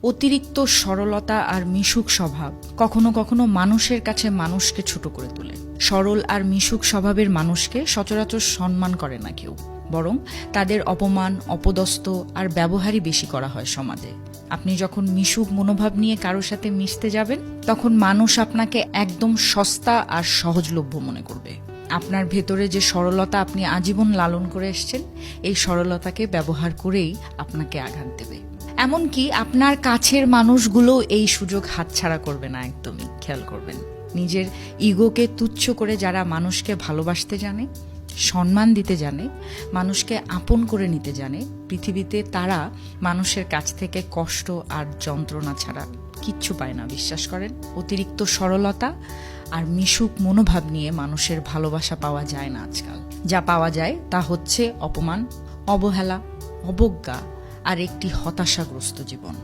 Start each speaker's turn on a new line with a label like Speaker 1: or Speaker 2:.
Speaker 1: অতিরিক্ত সরলতা আর মিশুক স্বভাব কখনো কখনো মানুষের কাছে মানুষকে ছোট করে তোলে। সরল আর মিশুক স্বভাবের মানুষকে সচরাচর সম্মান করে না কেউ, বরং তাদের অপমান, অপদস্থ আর ব্যবহারই বেশি করা হয় সমাজে। আপনি যখন মিশুক মনোভাব নিয়ে কারোর সাথে মিশতে যাবেন, তখন মানুষ আপনাকে একদম সস্তা আর সহজলভ্য মনে করবে। আপনার ভেতরে যে সরলতা আপনি আজীবন লালন করে এসেছেন, এই সরলতাকে ব্যবহার করেই আপনাকে আঘাত দেবে। এমনকি আপনার কাছের মানুষগুলো এই সুযোগ হাতছাড়া করবে না, একদমই খেয়াল করবেন। নিজের ইগোকে তুচ্ছ করে যারা মানুষকে ভালোবাসতে জানে, সম্মান দিতে জানে, মানুষকে আপন করে নিতে জানে, পৃথিবীতে তারা মানুষের কাছ থেকে কষ্ট আর যন্ত্রণা ছাড়া কিচ্ছু পায় না, বিশ্বাস করেন। অতিরিক্ত সরলতা আর মিশুক মনোভাব নিয়ে মানুষের ভালোবাসা পাওয়া যায় না আজকাল। যা পাওয়া যায় তা হচ্ছে অপমান, অবহেলা, অবজ্ঞা আর একটি হতাশাগ্রস্ত জীবন।